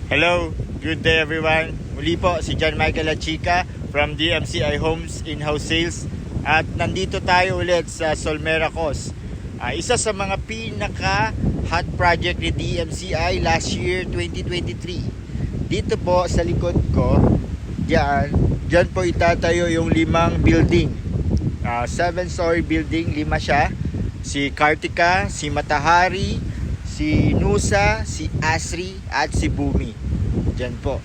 Hello, good day everyone. Muli po si John Michael Achica from DMCI Homes In-House Sales. At nandito tayo ulit sa Solmera Cos. Isa sa mga pinaka-hot project ni DMCI last year 2023. Dito po sa likod ko, dyan po itatayo yung 5 building. 7-story building, 5 siya. Si Kartika, si Matahari, si Nusa, si Asri, at si Bumi. Diyan po.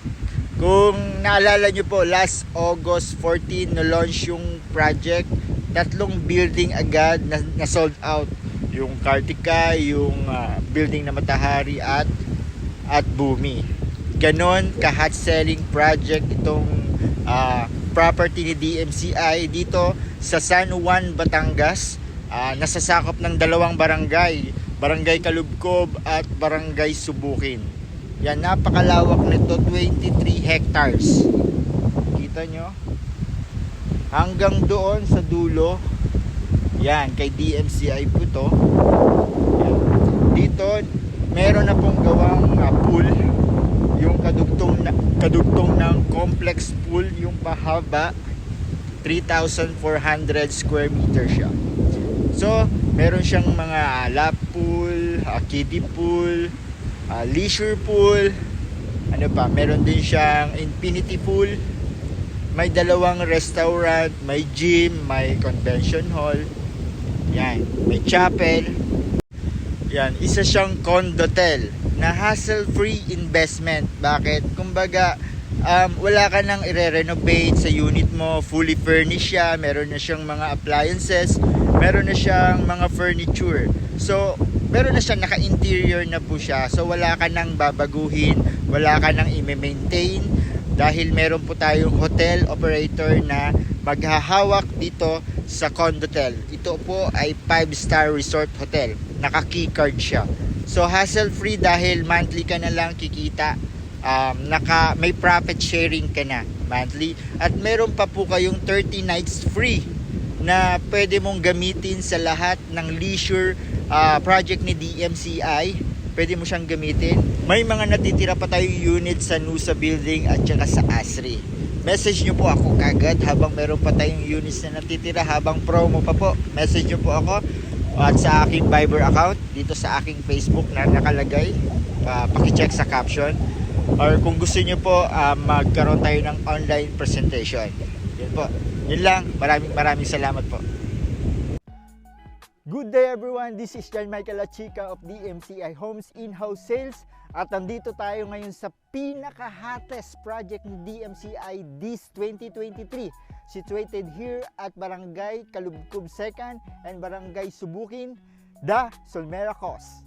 Kung naalala nyo po, last August 14 na-launch yung project. 3 building agad na sold out. Yung Kartika, yung building na Matahari at Bumi. Ganon ka-hot selling project itong property ni DMCI dito sa San Juan, Batangas. Nasasakop ng 2 barangay, Barangay Kalubkob at Barangay Subukin. Yan, napakalawak nito, 23 hectares. Kita nyo? Hanggang doon sa dulo. Yan, kay DMCI po to. Yan. Dito, meron na pong gawang pool. Yung kadugtong ng complex pool, yung pahaba, 3,400 square meter siya. So, meron siyang mga lap pool, kiddie pool, leisure pool, ano pa, meron din siyang infinity pool, may 2 restaurant, may gym, may convention hall, yan, may chapel. Yan, isa siyang condotel na hassle-free investment. Bakit? Kumbaga, wala ka nang i-renovate sa unit mo, fully furnished siya, meron na siyang mga appliances, meron na siyang mga furniture. So, meron na siyang naka-interior na po siya. So, wala ka nang babaguhin, wala ka nang i-maintain dahil meron po tayong hotel operator na maghahawak dito sa condotel. Ito po ay 5-star resort hotel. Naka-keycard siya. So, hassle-free dahil monthly ka na lang kikita. May profit sharing ka na monthly. At meron pa po kayong 30 nights free na pwede mong gamitin sa lahat ng leisure project ni DMCI. Pwede mo siyang gamitin. May mga natitira pa tayong unit sa Nusa Building at saka sa Asri. Message nyo po ako kagad habang meron pa tayong units na natitira, habang promo pa po. Message nyo po ako at sa aking Viber account dito sa aking Facebook na nakalagay. Pakicheck sa caption. Or kung gusto nyo po, magkaroon tayo ng online presentation. Yun po. Yun lang. Maraming salamat po. Good day everyone. This is John Michael Achica of DMCI Homes In-House Sales. At nandito tayo ngayon sa pinaka-hottest project ni DMCI this 2023. Situated here at Barangay Kalubkob 2nd and Barangay Subukin, the Solmera Cos.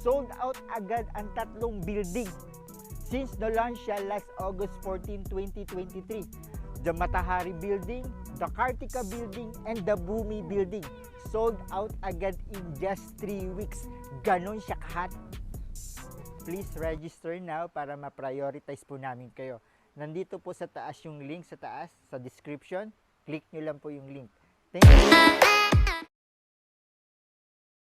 Sold out agad ang 3 building since the launch siya last August 14, 2023. The Matahari Building, the Kartika Building, and the Bumi Building. Sold out agad in just 3 weeks. Ganon siya kahat. Please register now para ma-prioritize po namin kayo. Nandito po sa taas yung link, sa taas, sa description. Click nyo lang po yung link. Thank you.